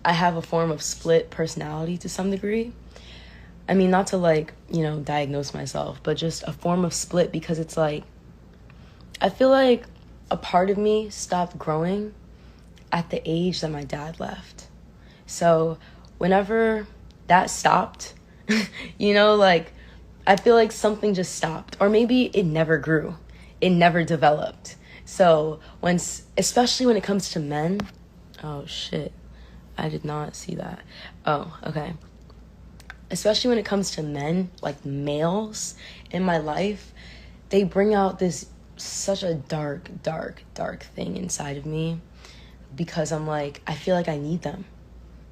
I have a form of split personality to some degree. I mean, not to like, diagnose myself, but just a form of split, because it's like, I feel like a part of me stopped growing at the age that my dad left. So whenever that stopped, like, I feel like something just stopped, or maybe it never grew. It never developed. So especially when it comes to men, oh shit, I did not see that. Oh, okay. Especially when it comes to men, like males in my life, they bring out such a dark thing inside of me, because I'm like, I feel like I need them.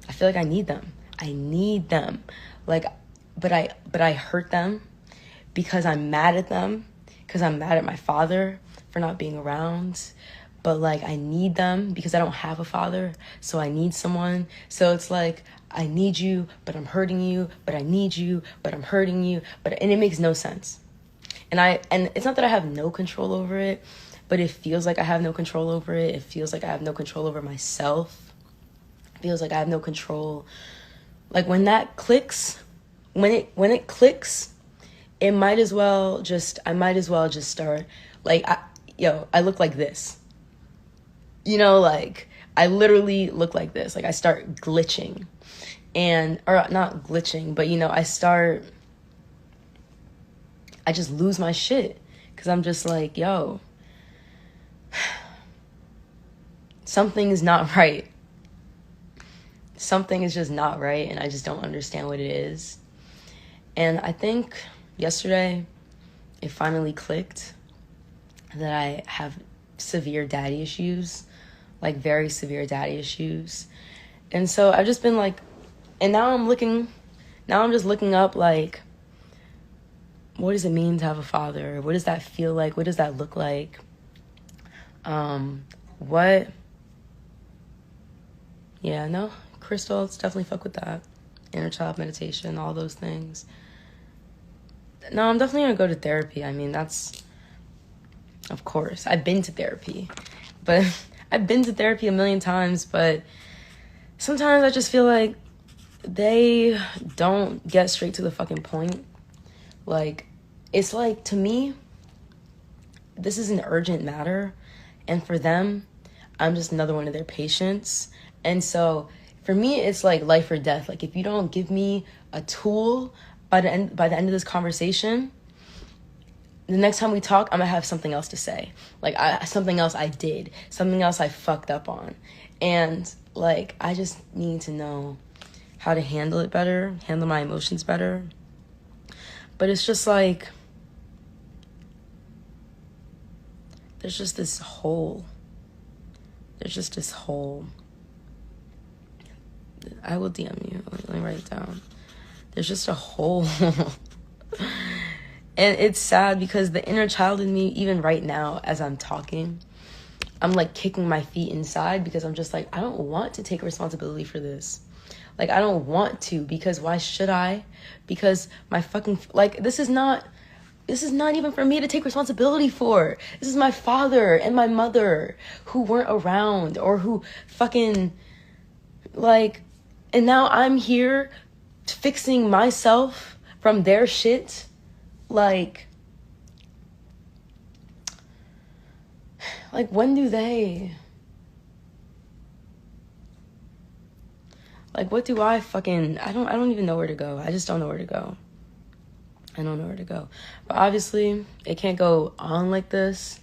I need them. Like, but I hurt them because I'm mad at them, because I'm mad at my father for not being around. But like, I need them because I don't have a father, so I need someone. So it's like, I need you, but I'm hurting you, but I need you, but I'm hurting you, and it makes no sense. And it's not that I have no control over it, but it feels like I have no control over it. It feels like I have no control over myself. It feels like I have no control. Like, when that clicks, when it clicks, I might as well just start, like, I look like this. Like, I literally look like this. Like, I start glitching. Or not glitching, but, I just lose my shit. Because I'm just like, yo, something is not right. Something is just not right, and I just don't understand what it is. And I think yesterday, it finally clicked that I have severe daddy issues, like very severe daddy issues. And so I've just been like, and now I'm just looking up, like, what does it mean to have a father? What does that feel like? What does that look like? Crystal, let's definitely fuck with that. Inner child meditation, all those things. No, I'm definitely gonna go to therapy. I mean, of course, I've been to therapy, but I've been to therapy a million times, but sometimes I just feel like they don't get straight to the fucking point. Like, it's like, to me, this is an urgent matter, and for them, I'm just another one of their patients. And so for me, it's like life or death. Like, if you don't give me a tool by the end of this conversation, the next time we talk, I'm gonna have something else to say. Like, something else I did, something else I fucked up on. And like, I just need to know how to handle it better, handle my emotions better. But it's just like, there's just this hole. I will DM you. Let me write it down. There's just a hole. And it's sad because the inner child in me, even right now as I'm talking, I'm like kicking my feet inside, because I'm just like, I don't want to take responsibility for this. Like, I don't want to, because why should I? Because my fucking, like, this is not even for me to take responsibility for. This is my father and my mother who weren't around, or who fucking, like, and now I'm here fixing myself from their shit. Like, when do they, like, what do I fucking, I don't even know where to go. I just don't know where to go. But obviously, it can't go on like this.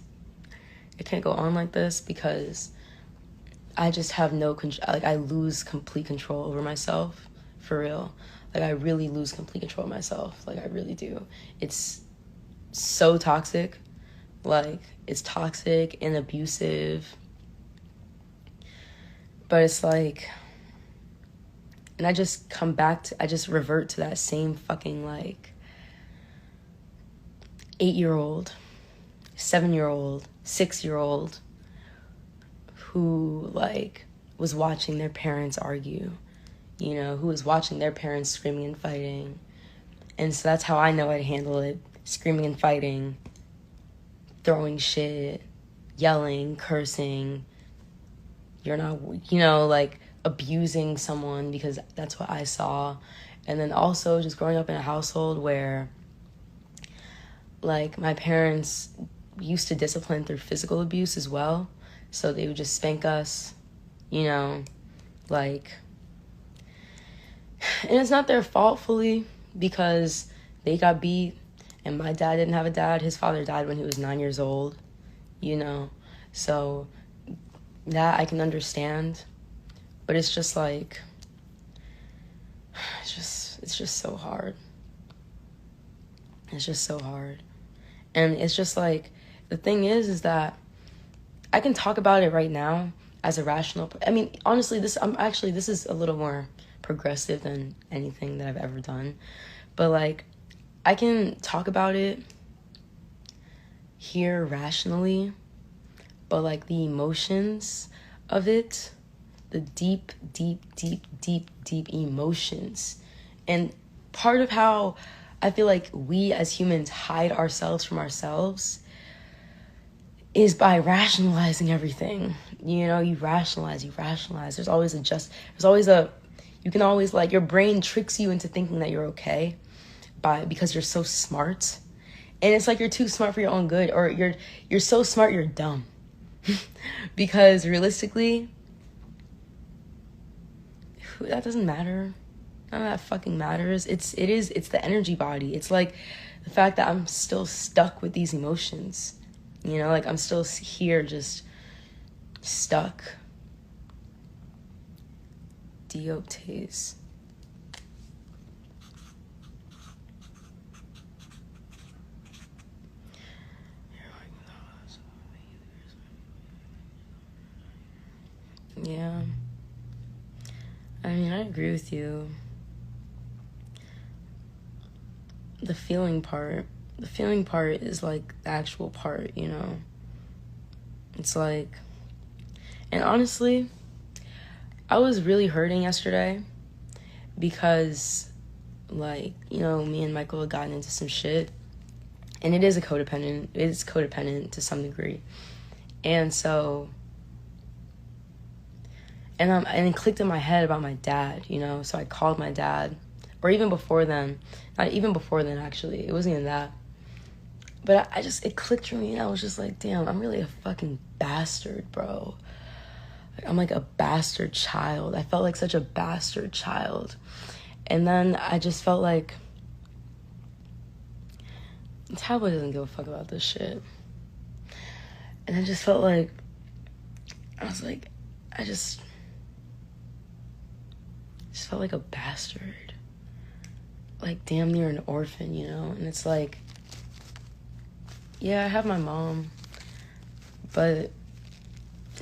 Because I just have no control. Like, I lose complete control over myself, for real. Like, I really lose complete control of myself. Like, I really do. It's so toxic. Like, it's toxic and abusive. But it's like, and I just revert to that same fucking, like, 8-year-old, 7-year-old, 6-year-old who, like, was watching their parents argue, who was watching their parents screaming and fighting. And so that's how I know I'd handle it. Screaming and fighting, throwing shit, yelling, cursing. You're not, like, abusing someone because that's what I saw. And then also just growing up in a household where, like, my parents used to discipline through physical abuse as well. So they would just spank us, you know, like, and it's not their fault fully because they got beat and my dad didn't have a dad. His father died when he was 9 years old, you know, so that I can understand, but it's just like, it's just so hard. It's just so hard. And it's just like, the thing is that I can talk about it right now as a rational, I mean, honestly, this is a little more progressive than anything that I've ever done. But like, I can talk about it here rationally, but like the emotions of it, the deep emotions. And part of how I feel like we as humans hide ourselves from ourselves is by rationalizing everything. You know, you rationalize. There's always you can always, like, your brain tricks you into thinking that you're okay because you're so smart. And it's like you're too smart for your own good, or you're so smart you're dumb. Because realistically, that doesn't matter. None of that fucking matters. It's the energy body. It's like the fact that I'm still stuck with these emotions. You know, like I'm still here just stuck. Deotes. Yeah. I mean, I agree with you. The feeling part is like the actual part, you know? It's like, and honestly, I was really hurting yesterday because, like, you know, me and Michael had gotten into some shit, and it's codependent to some degree. And so, and it clicked in my head about my dad, you know? So I called my dad, or even before then, not even before then, actually, it wasn't even that. But it clicked for me, and I was just like, damn, I'm really a fucking bastard, bro. I'm like a bastard child. I felt like such a bastard child. And then I just felt like, the tablet doesn't give a fuck about this shit. And I just felt like, I just felt like a bastard. Like, damn near an orphan, you know? And it's like, yeah, I have my mom, but it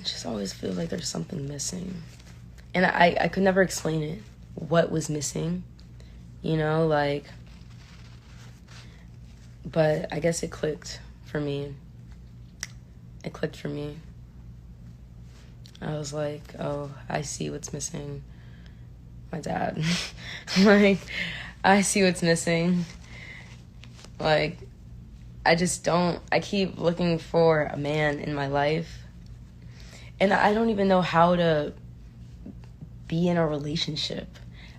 just always feels like there's something missing. And I could never explain it, what was missing, you know, like, but I guess it clicked for me. I was like, oh, I see what's missing. My dad. Like, I see what's missing. Like, I keep looking for a man in my life, and I don't even know how to be in a relationship.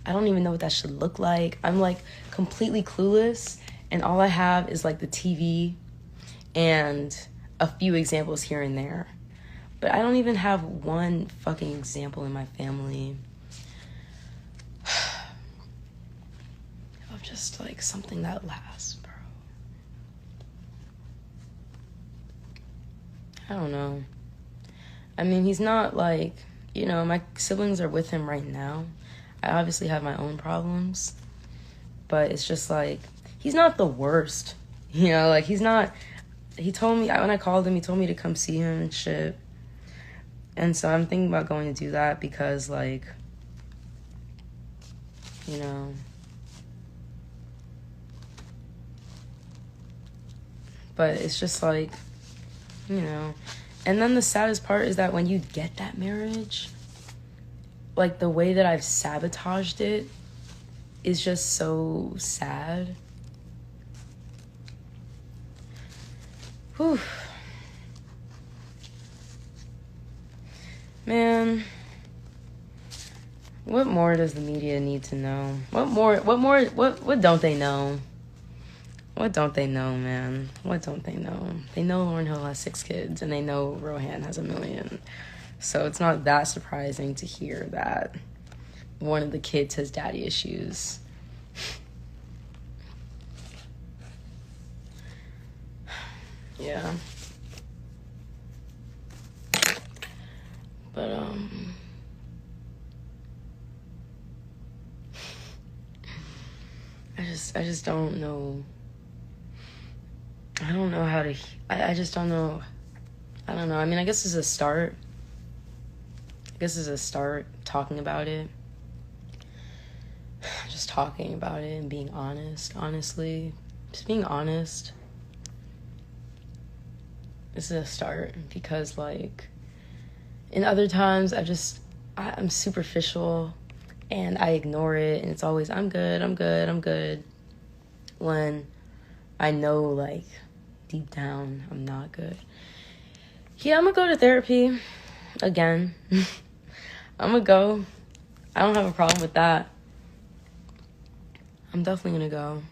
I don't even know what that should look like. I'm like completely clueless, and all I have is like the TV and a few examples here and there. But I don't even have one fucking example in my family of just like something that lasts, bro. I don't know. I mean, he's not like, you know, my siblings are with him right now. I obviously have my own problems, but it's just like, he's not the worst, you know, like he told me, when I called him, he told me to come see him and shit. And so I'm thinking about going to do that because, like, you know, but it's just like, you know. And then the saddest part is that when you get that marriage, like, the way that I've sabotaged it is just so sad. Whew. Man, What more does the media need to know? What don't they know? What don't they know, man? What don't they know? They know Lauryn Hill has 6 kids, and they know Rohan has 1 million. So it's not that surprising to hear that one of the kids has daddy issues. Yeah. But, I just don't know. I don't know how to, I just don't know. I don't know. I mean, I guess it's a start. Talking about it. Just talking about it and being honest, honestly. Just being honest. This is a start because, like, in other times, I'm superficial and I ignore it, and it's always, I'm good. When I know, like, deep down, I'm not good. Yeah, I'm gonna go to therapy again. I'm gonna go. I don't have a problem with that. I'm definitely gonna go.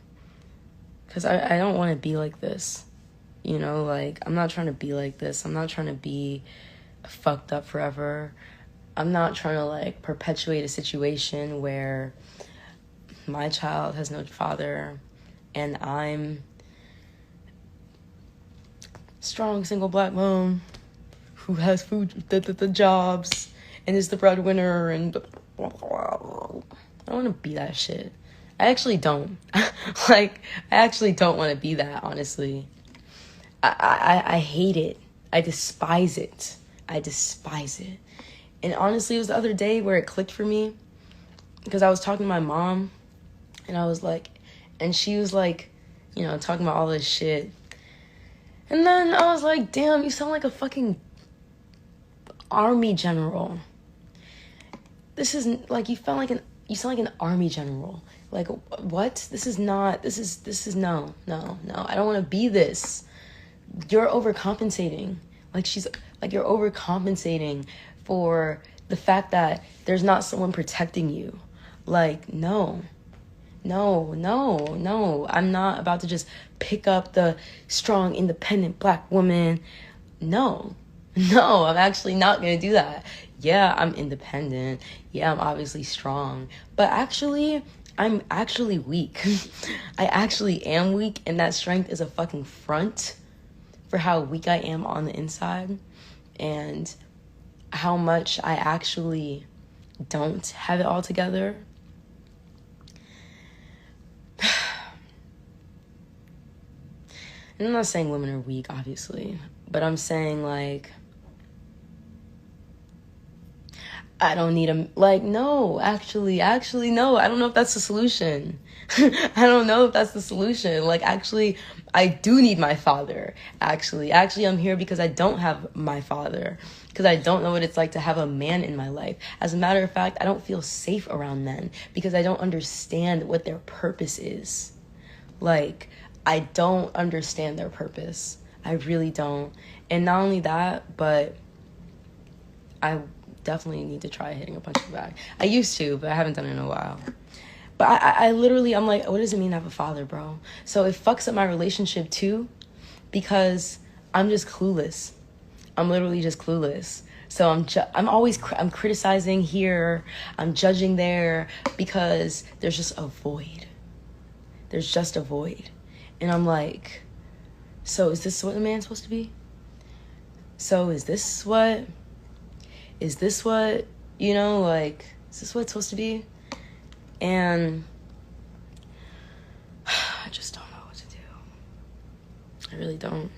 Because I don't want to be like this. You know, like, I'm not trying to be like this. I'm not trying to be fucked up forever. I'm not trying to, like, perpetuate a situation where my child has no father and I'm strong single black mom who has food, the jobs, and is the breadwinner, and I don't want to be that shit. I actually don't. I actually don't want to be that, honestly. I hate it. I despise it. And honestly, it was the other day where it clicked for me, because I was talking to my mom, and I was like, and she was like, you know, talking about all this shit. And then I was like, damn, you sound like a fucking army general. This isn't, like, you sound like an army general. Like, what? This is no. I don't want to be this. You're overcompensating. You're overcompensating for the fact that there's not someone protecting you. Like, no. I'm not about to just pick up the strong, independent black woman. No, I'm actually not going to do that. Yeah, I'm independent. Yeah, I'm obviously strong. But actually, I'm actually weak. I actually am weak, and that strength is a fucking front for how weak I am on the inside and how much I actually don't have it all together. And I'm not saying women are weak, obviously, but I'm saying, like, I don't need no, actually, no, I don't know if that's the solution. I don't know if that's the solution. Like, actually, I do need my father. Actually, I'm here because I don't have my father, because I don't know what it's like to have a man in my life. As a matter of fact, I don't feel safe around men because I don't understand what their purpose is. Like, I don't understand their purpose. I really don't. And not only that, but I definitely need to try hitting a punch in the back. I used to, but I haven't done it in a while. But I literally, I'm like, what does it mean to have a father, bro? So it fucks up my relationship too, because I'm just clueless. I'm literally just clueless. So I'm criticizing here, I'm judging there, because there's just a void. And I'm like, so is this what a man's supposed to be? So is this what, you know, like, is this what it's supposed to be? And I just don't know what to do. I really don't.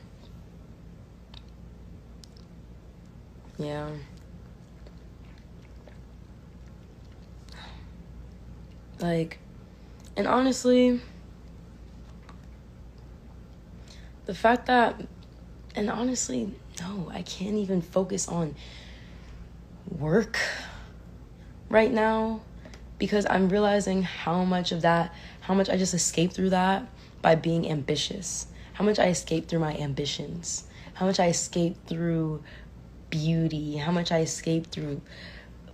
Yeah. Like, and honestly, the fact that, and honestly, no, I can't even focus on work right now, because I'm realizing how much I just escaped through that by being ambitious. How much I escaped through my ambitions. How much I escaped through beauty. How much I escaped through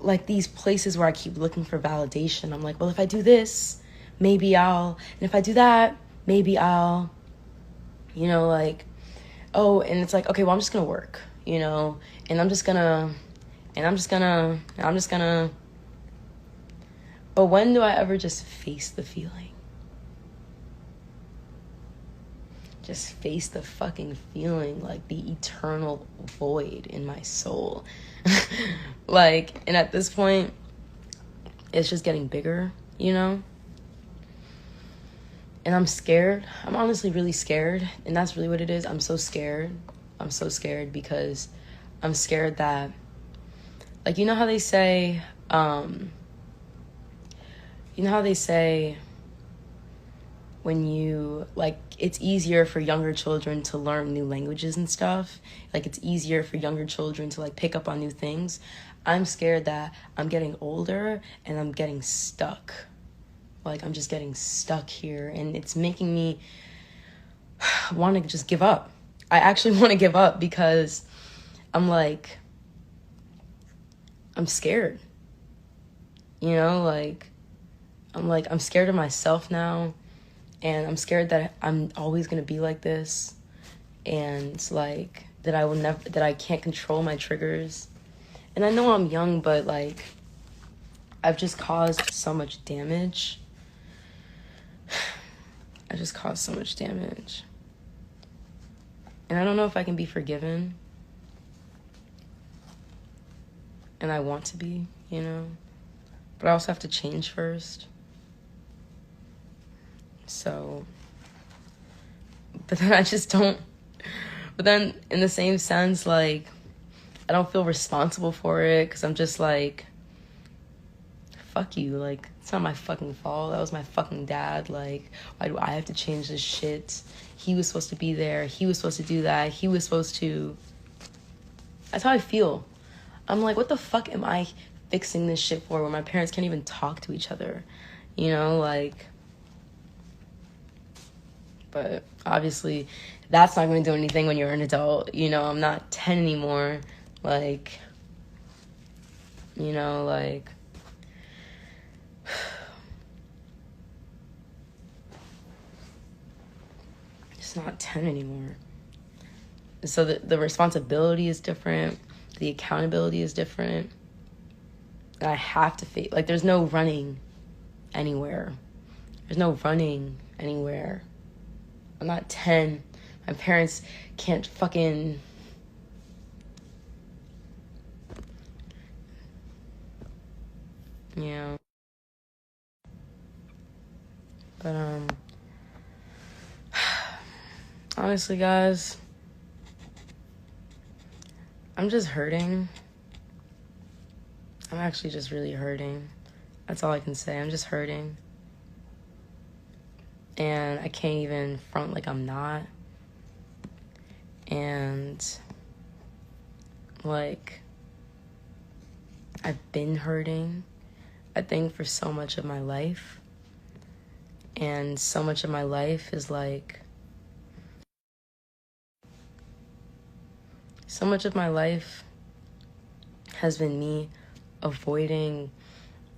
like these places where I keep looking for validation. I'm like, well, if I do this, maybe I'll, and if I do that, maybe I'll, you know, like, oh, and it's like, okay, well, I'm just gonna work, you know, and I'm just gonna, but when do I ever just face the feeling? Just face the fucking feeling, like the eternal void in my soul. Like, and at this point, it's just getting bigger, you know? And I'm scared. I'm honestly really scared. And that's really what it is. I'm so scared. I'm so scared because I'm scared that, like, you know how they say, when you, like, it's easier for younger children to learn new languages and stuff. Like, it's easier for younger children to, like, pick up on new things. I'm scared that I'm getting older and I'm getting stuck. Like, I'm just getting stuck here. And it's making me want to just give up. I actually want to give up because I'm like, I'm scared. You know, like, I'm scared of myself now. And I'm scared that I'm always going to be like this. And, like, that I will never, that I can't control my triggers. And I know I'm young, but, like, I've just caused so much damage. I just caused so much damage. And I don't know if I can be forgiven. And I want to be, you know. But I also have to change first. So, but then I just don't, but then in the same sense, like, I don't feel responsible for it because I'm just like, fuck you, like, it's not my fucking fault. That was my fucking dad. Like, why do I have to change this shit? He was supposed to be there. He was supposed to do that. He was supposed to, that's how I feel. I'm like, what the fuck am I fixing this shit for when my parents can't even talk to each other? You know, like, but obviously that's not going to do anything when you're an adult. You know, I'm not 10 anymore. Like, you know, like, it's not 10 anymore. So the responsibility is different. The accountability is different. And I have to face, like, there's no running anywhere. There's no running anywhere. I'm not 10. My parents can't fucking... Yeah. But, honestly, guys, I'm just hurting. I'm actually just really hurting. That's all I can say. I'm just hurting. And I can't even front like I'm not. And, like, I've been hurting, I think, for so much of my life. And so much of my life is, like, so much of my life has been me avoiding,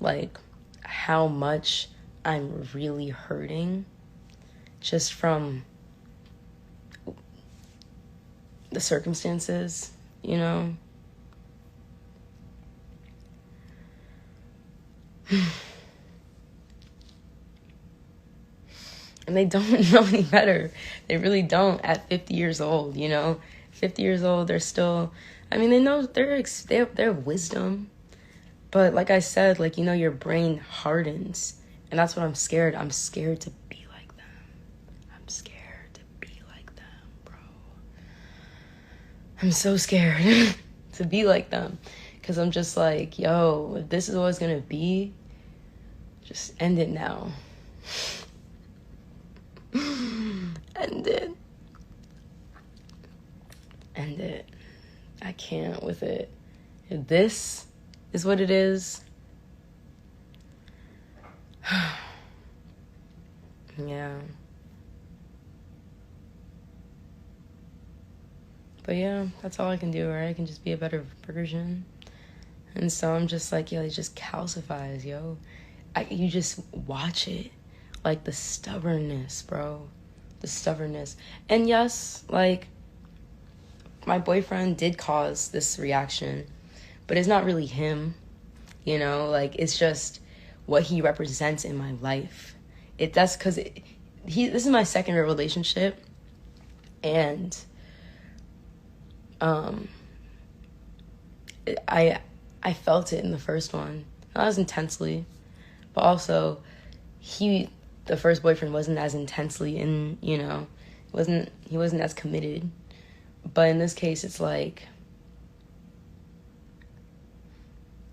like, how much I'm really hurting just from the circumstances, you know? And they don't know any better. They really don't at 50 years old, you know? 50 years old, they're still, I mean, they know, they have wisdom. But like I said, like, you know, your brain hardens. And that's what I'm scared. I'm scared to be like them. I'm scared to be like them, bro. I'm so scared to be like them. Because I'm just like, yo, if this is what it's going to be, just end it now. End it. End it. I can't with it. If this is what it is, yeah. But yeah, that's all I can do, right? I can just be a better version. And so I'm just like, yo, it just calcifies, yo. You just watch it. Like, the stubbornness, bro. The stubbornness. And yes, like, my boyfriend did cause this reaction, but it's not really him, you know? Like, it's just what he represents in my life. That's because this is my second relationship, and I felt it in the first one, not as intensely, but also the first boyfriend wasn't as intensely in, you know, he wasn't as committed. But in this case, it's like,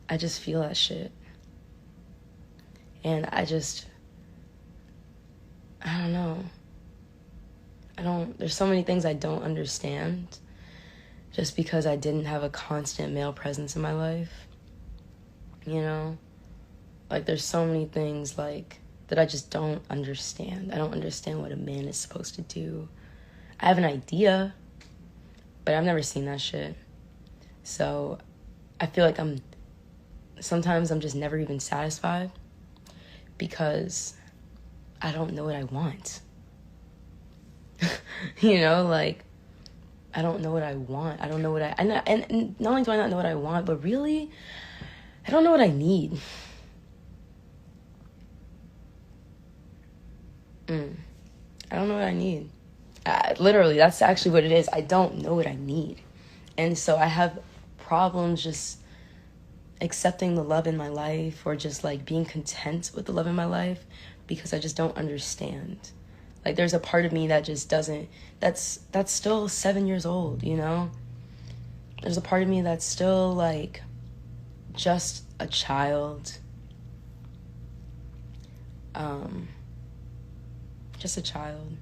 I just feel that shit. And I don't know. There's so many things I don't understand just because I didn't have a constant male presence in my life. You know? Like, there's so many things, like, that I just don't understand. I don't understand what a man is supposed to do. I have an idea, but I've never seen that shit. So I feel like sometimes I'm just never even satisfied because I don't know what I want. You know, like, I don't know what I want. I don't know what and not only do I not know what I want, but really, I don't know what I need. I don't know what I need. Literally, that's actually what it is. I don't know what I need. And so I have problems just accepting the love in my life, or just like being content with the love in my life, because I just don't understand. Like, there's a part of me that just doesn't, that's still 7 years old, you know? There's a part of me that's still like just a child. Just a child.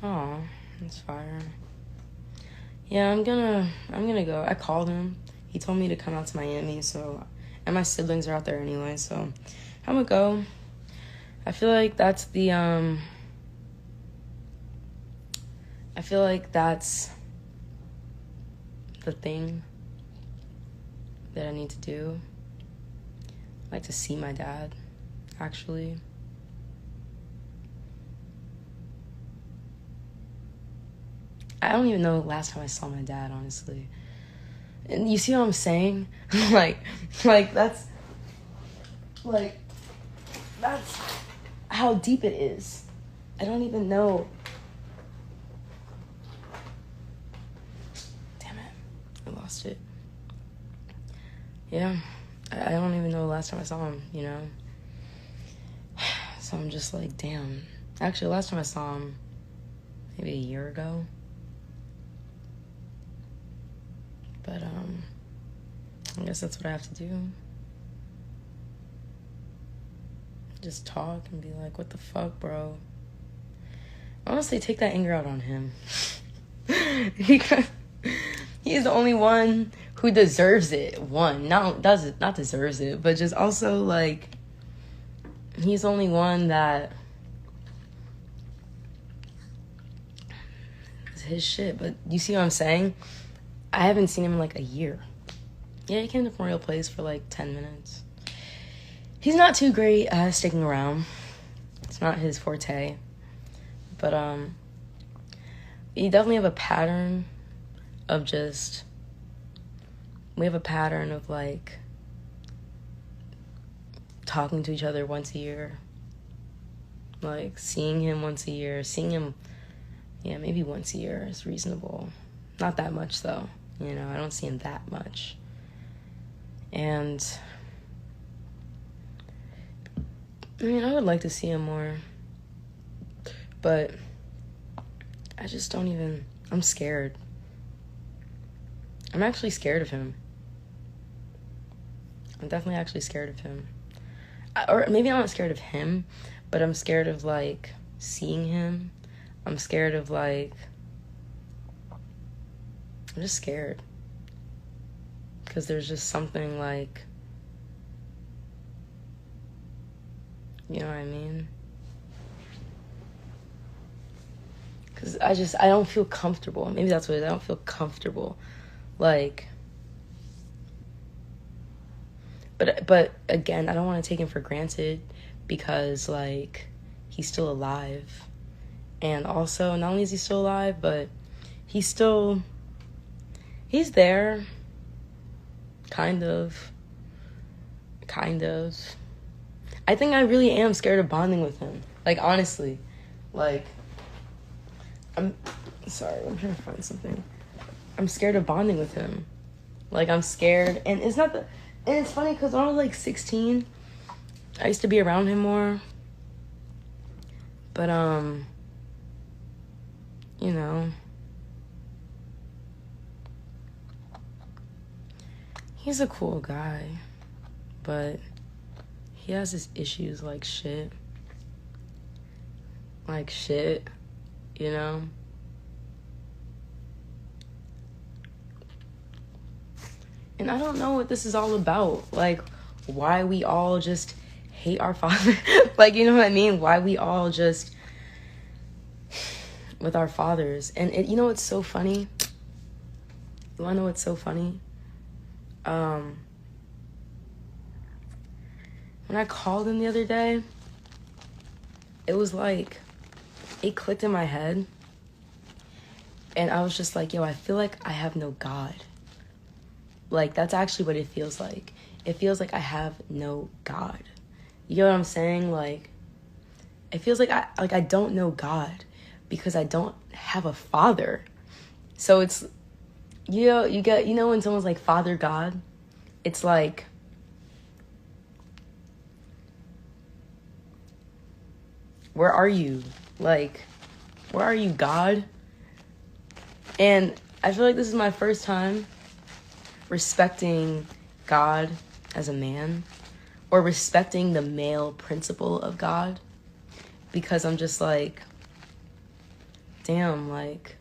Oh, that's fire. Yeah, I'm gonna go. I called him. He told me to come out to Miami, and my siblings are out there anyway, so I'm gonna go. I feel like that's the thing that I need to do. Like, to see my dad, actually. I don't even know the last time I saw my dad, honestly. And you see what I'm saying? like that's how deep it is. I don't even know. Damn it. I lost it. Yeah. I don't even know the last time I saw him, you know? So I'm just like, damn. Actually, the last time I saw him, maybe a year ago. But, I guess that's what I have to do. Just talk and be like, what the fuck, bro? Honestly, take that anger out on him. Because he's the only one who deserves it. Not deserves it, but just also, like, he's the only one that is his shit. But you see what I'm saying? I haven't seen him in like a year. Yeah, he came to Memorial Place for like 10 minutes. He's not too great at sticking around. It's not his forte. But you definitely have a pattern of just... We have a pattern of like talking to each other once a year. Like, seeing him once a year. Seeing him, yeah, maybe once a year is reasonable. Not that much, though. You know, I don't see him that much. And, I mean, I would like to see him more. But I just don't even... I'm scared. I'm actually scared of him. I'm definitely actually scared of him. Or maybe I'm not scared of him, but I'm scared of, like, seeing him. I'm scared of, like... I'm just scared. Because there's just something, like... You know what I mean? Because I don't feel comfortable. Maybe that's what it is. I don't feel comfortable. Like, but again, I don't want to take him for granted because, like, he's still alive. And also, not only is he still alive, but he's there. Kind of. I think I really am scared of bonding with him. Like, honestly. Like, I'm sorry, I'm trying to find something. I'm scared of bonding with him. Like, I'm scared. And it's not that... And it's funny because when I was, like, 16, I used to be around him more. But, you know... He's a cool guy. But he has his issues like shit. Like shit, you know? And I don't know what this is all about. Like, why we all just hate our father. Like, you know what I mean? Why we all just... with our fathers. And you know what's so funny? You wanna know what's so funny? When I called him the other day, it was like... it clicked in my head. And I was just like, yo, I feel like I have no God. Like, that's actually what it feels like. It feels like I have no God. You know what I'm saying? Like, it feels like I don't know God because I don't have a father. So it's, you know when someone's like, Father God? It's like, where are you? Like, where are you, God? And I feel like this is my first time respecting God as a man, or respecting the male principle of God, because I'm just like, damn, like,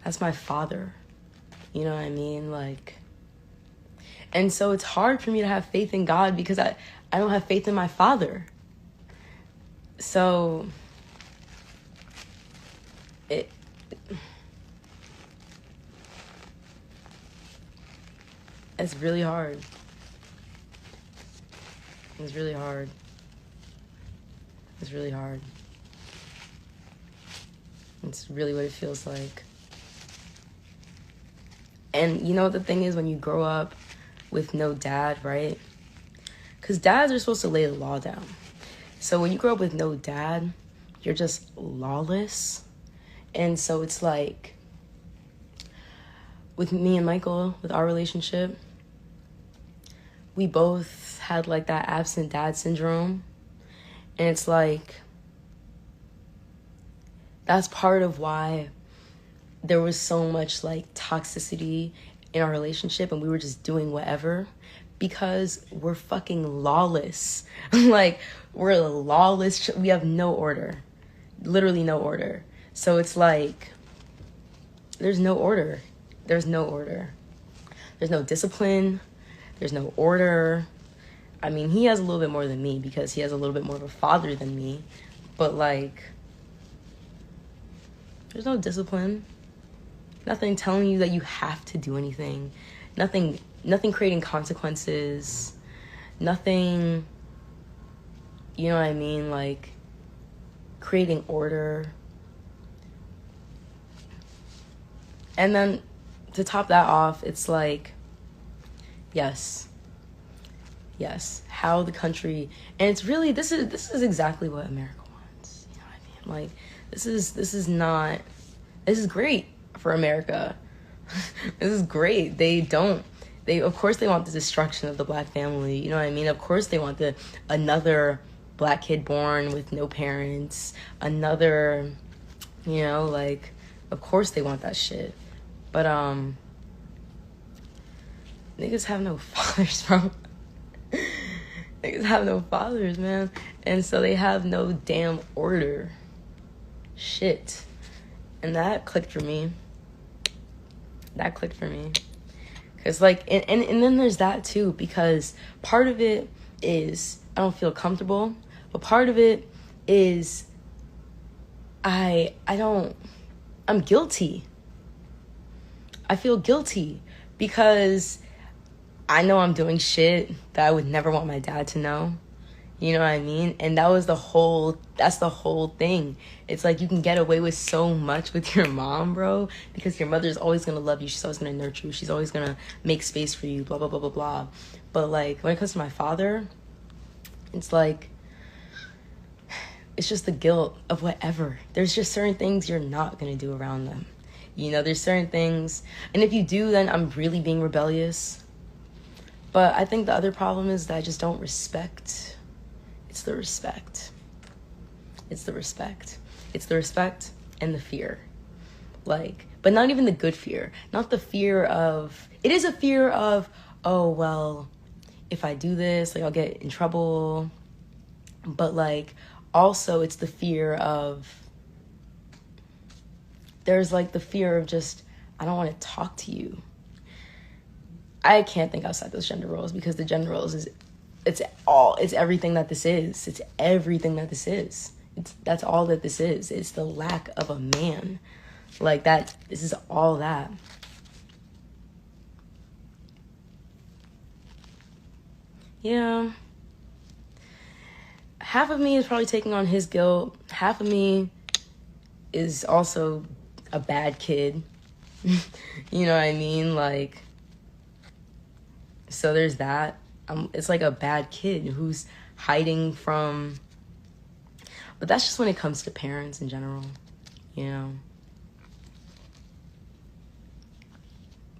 that's my father. You know what I mean? Like, and so it's hard for me to have faith in God because I don't have faith in my father. So it's really hard. It's really hard. It's really hard. It's really what it feels like. And you know what the thing is, when you grow up with no dad, right? Because dads are supposed to lay the law down. So when you grow up with no dad, you're just lawless. And so it's like, with me and Michael, with our relationship, we both had like that absent dad syndrome. And it's like, that's part of why there was so much like toxicity in our relationship and we were just doing whatever, because we're fucking lawless. Like, we're lawless. We have no order. Literally no order. So it's like, there's no order. There's no order. There's no discipline. There's no order. I mean, he has a little bit more than me because he has a little bit more of a father than me. But, like, there's no discipline. Nothing telling you that you have to do anything. Nothing creating consequences. Nothing, you know what I mean? Like, creating order. And then, to top that off, it's like, yes, how the country, and it's really, this is exactly what America wants. You know what I mean? Like, this is great for America. This is great. Of course they want the destruction of the black family. You know what I mean? Of course they want another black kid born with no parents, another, you know, like, of course they want that shit. But, niggas have no fathers, bro. Niggas have no fathers, man. And so they have no damn order. Shit. And that clicked for me. Because, like, and then there's that, too. Because part of it is I don't feel comfortable. But part of it is I don't... I'm guilty. I feel guilty because I know I'm doing shit that I would never want my dad to know. You know what I mean? And that's the whole thing. It's like you can get away with so much with your mom, bro, because your mother's always going to love you. She's always going to nurture you. She's always going to make space for you, blah, blah, blah, blah, blah. But, like, when it comes to my father, it's like, it's just the guilt of whatever. There's just certain things you're not going to do around them. You know, there's certain things. And if you do, then I'm really being rebellious. But I think the other problem is that I just don't respect. It's the respect. It's the respect. It's the respect and the fear. Like, but not even the good fear. Not the fear of, it is a fear of, oh, well, if I do this, like, I'll get in trouble. But, like, also it's the fear of, there's, like, the fear of just, I don't want to talk to you. I can't think outside those gender roles because the gender roles is, it's everything that this is. It's everything that this is. That's all that this is. It's the lack of a man. Like that, this is all that. Yeah. Half of me is probably taking on his guilt. Half of me is also a bad kid. You know what I mean? Like, so there's that. It's like a bad kid who's hiding from, but that's just when it comes to parents in general, you know.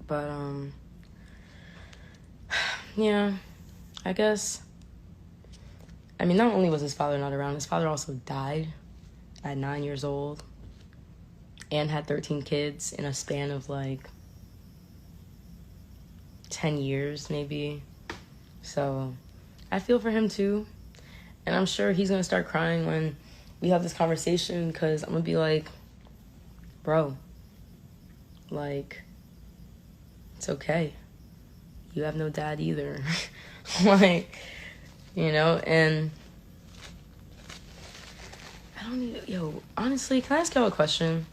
But yeah, I guess, I mean, not only was his father not around, his father also died at 9 years old and had 13 kids in a span of like 10 years maybe. So I feel for him too. And I'm sure he's going to start crying when we have this conversation, because I'm going to be like, bro, like, it's okay. You have no dad either. Like, you know, and I don't need, honestly, can I ask y'all a question?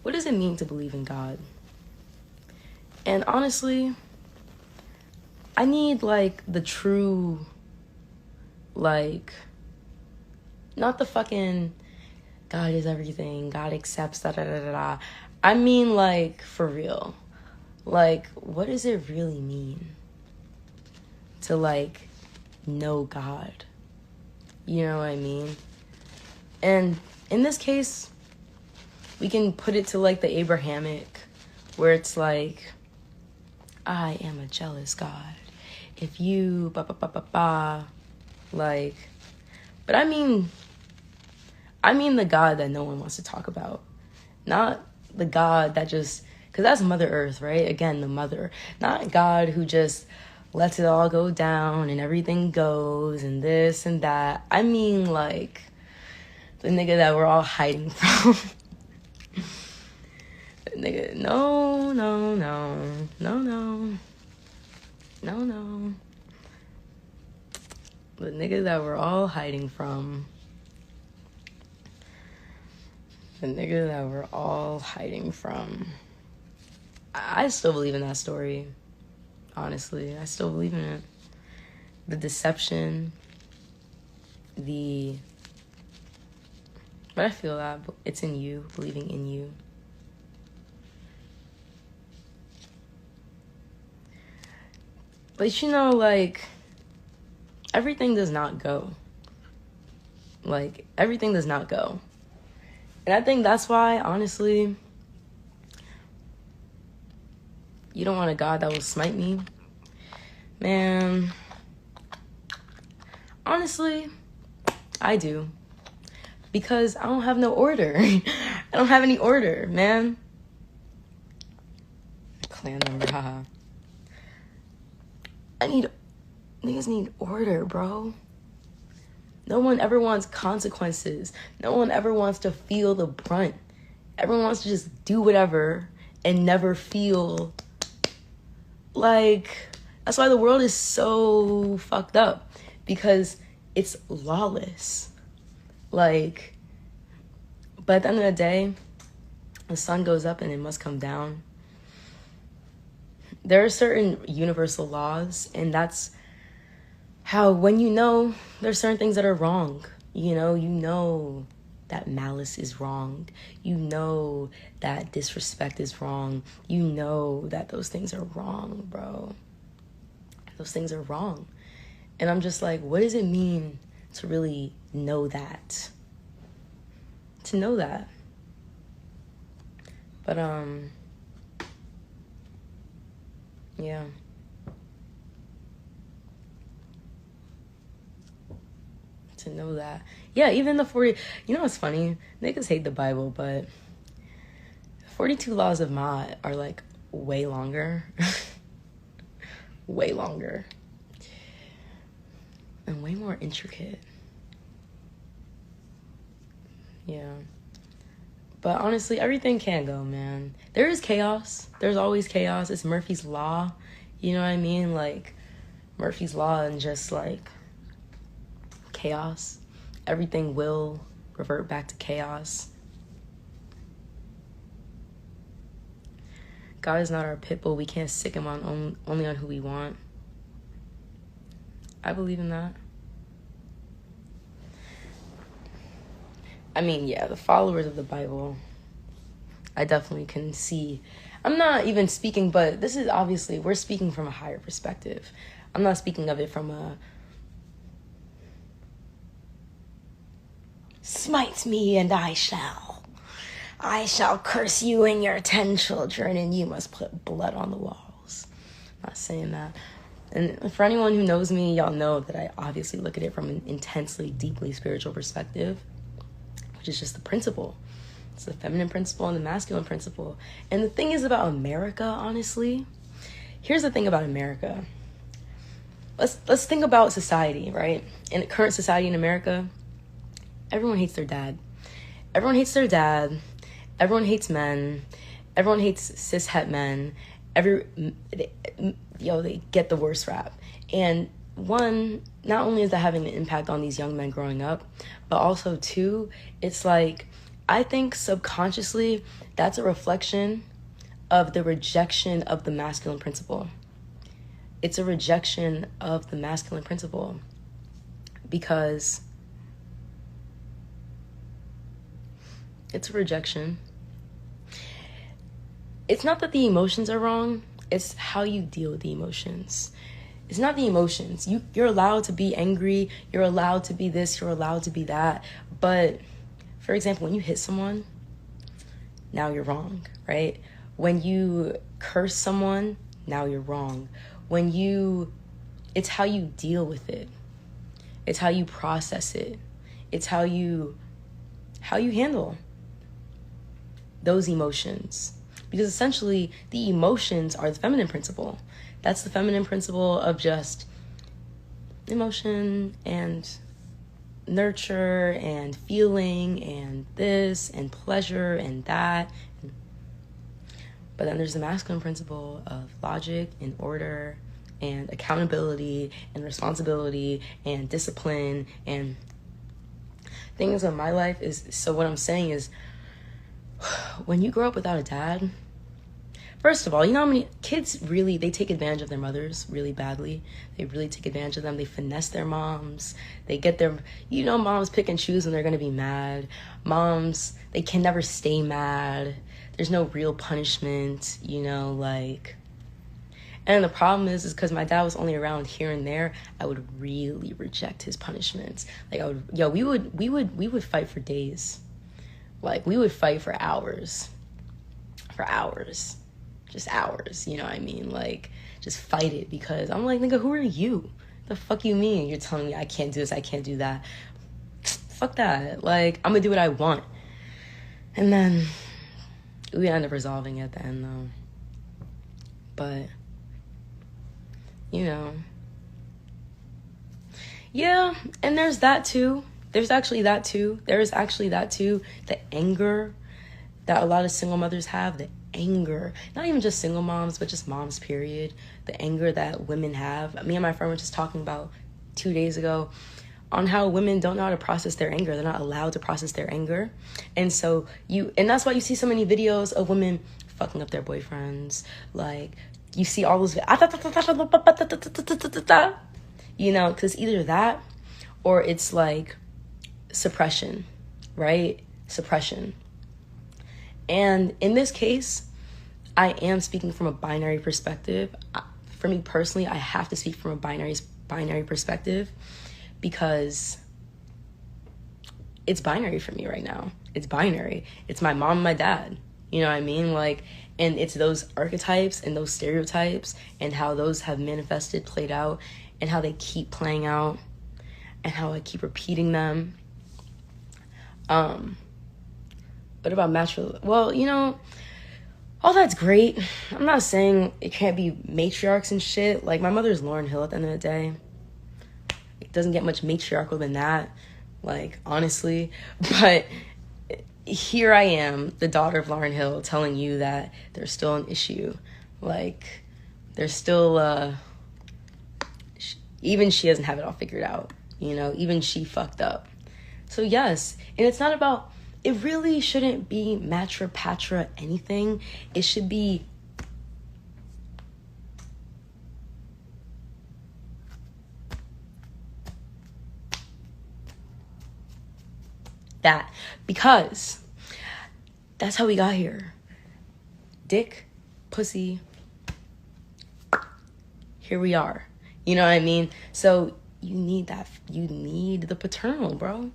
What does it mean to believe in God? And honestly, I need, like, the true, like, not the fucking God is everything, God accepts, da-da-da-da-da. I mean, like, for real. Like, what does it really mean to, like, know God? You know what I mean? And in this case, we can put it to, like, the Abrahamic, where it's like, I am a jealous God. If you, like, but I mean the God that no one wants to talk about. Not the God that just, because that's Mother Earth, right? Again, the mother. Not God who just lets it all go down and everything goes and this and that. I mean, like, the nigga that we're all hiding from. Nigga, no. The nigga that we're all hiding from. The nigga that we're all hiding from. I still believe in that story. Honestly, I still believe in it. The deception. But I feel that it's in you, believing in you. But you know, like, everything does not go. Like, everything does not go. And I think that's why, honestly, you don't want a God that will smite me. Man, honestly, I do. Because I don't have no order. I don't have any order, man. Clan number, haha. Niggas need order, bro. No one ever wants consequences. No one ever wants to feel the brunt. Everyone wants to just do whatever and never feel like, that's why the world is so fucked up, because it's lawless. Like, But at the end of the day, the sun goes up and it must come down. There are certain universal laws, and that's how, when you know there's certain things that are wrong, you know that malice is wrong. You know that disrespect is wrong. You know that those things are wrong, bro. Those things are wrong. And I'm just like, what does it mean to really know that? To know that. But, yeah. To know that. Yeah, even the 40, you know what's funny? Niggas hate the Bible, but 42 laws of Ma are like way longer. Way longer. And way more intricate. Yeah. But honestly, everything can go, man. There is chaos. There's always chaos. It's Murphy's Law. You know what I mean? Like, Murphy's Law and just, like, chaos. Everything will revert back to chaos. God is not our pit bull. We can't sick him on only on who we want. I believe in that. I mean, yeah, the followers of the Bible, I definitely can see. I'm not even speaking, but this is obviously, we're speaking from a higher perspective. I'm not speaking of it from a smite me and I shall curse you and your 10 children and you must put blood on the walls. I'm not saying that. And for anyone who knows me, y'all know that I obviously look at it from an intensely, deeply spiritual perspective, which is just the principle. It's the feminine principle and the masculine principle. And the thing is about America, honestly, here's the thing about America. Let's think about society, right? In current society in America, everyone hates their dad. Everyone hates their dad. Everyone hates men. Everyone hates cis-het men. They get the worst rap. And one, not only is that having an impact on these young men growing up, but also two, it's like, I think subconsciously that's a reflection of the rejection of the masculine principle. It's a rejection of the masculine principle because it's a rejection. It's not that the emotions are wrong, it's how you deal with the emotions. It's not the emotions. You're allowed to be angry, you're allowed to be this, you're allowed to be that. But, for example, when you hit someone, now you're wrong, right? When you curse someone, now you're wrong. It's how you deal with it. It's how you process it. It's how you handle those emotions. Because essentially, the emotions are the feminine principle. That's the feminine principle of just emotion and nurture and feeling and this and pleasure and that. But then there's the masculine principle of logic and order and accountability and responsibility and discipline and things in my life is, so what I'm saying is, when you grow up without a dad, first of all, you know how many kids really, they take advantage of their mothers really badly. They really take advantage of them. They finesse their moms. They get their, moms pick and choose when they're going to be mad. Moms, they can never stay mad. There's no real punishment, and the problem is because my dad was only around here and there, I would really reject his punishments. We would fight for days. We would fight for hours. Just hours, you know what I mean? Just fight it because I'm like, nigga, who are you? The fuck you mean? You're telling me I can't do this, I can't do that. Fuck that. I'm gonna do what I want. And then we end up resolving it at the end, though. But, yeah, and there's that, too. There's actually that, too. The anger that a lot of single mothers have, the anger, not even just single moms, but just moms, period. The anger that women have. Me and my friend were just talking about 2 days ago. on how women don't know how to process their anger. They're not allowed to process their anger. And so and that's why you see so many videos of women fucking up their boyfriends. Like, you see all those, you know, because either that or it's like suppression, right? Suppression. And in this case, I am speaking from a binary perspective. For me personally, I have to speak from a binary perspective because it's binary for me right now. It's binary. It's my mom and my dad. You know what I mean? Like, and it's those archetypes and those stereotypes and how those have manifested, played out, and how they keep playing out and how I keep repeating them. But about well, you know, all that's great. I'm not saying it can't be matriarchs and shit. Like, my mother's Lauryn Hill at the end of the day. It doesn't get much matriarchal than that, like, honestly. But here I am, the daughter of Lauryn Hill, telling you that there's still an issue. Like, there's still, even she doesn't have it all figured out. You know, even she fucked up. So yes, and it's not about, it really shouldn't be matra, patra, anything. It should be that, because that's how we got here. Dick, pussy, here we are. You know what I mean? So you need that. You need the paternal, bro.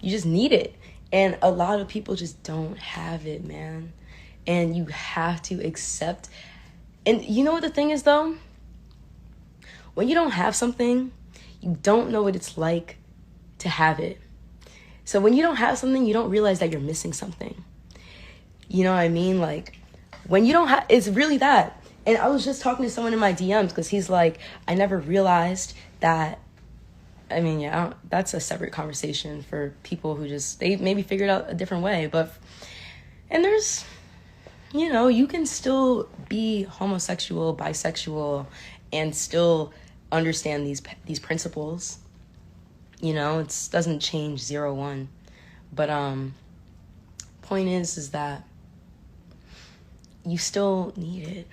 You just need it. And a lot of people just don't have it, man. And you have to accept. And you know what the thing is, though? When you don't have something, you don't know what it's like to have it. So when you don't have something, you don't realize that you're missing something. You know what I mean? Like, when you don't have, it's really that. And I was just talking to someone in my DMs because he's like, I never realized that. I mean, yeah, that's a separate conversation for people who just, they maybe figured out a different way. But, and there's, you know, you can still be homosexual, bisexual, and still understand these principles. You know, it doesn't change 0-1. But point is that you still need it.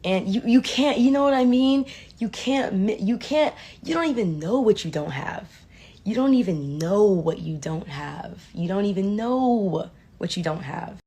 And you can't, you know what I mean? You don't even know what you don't have. You don't even know what you don't have. You don't even know what you don't have.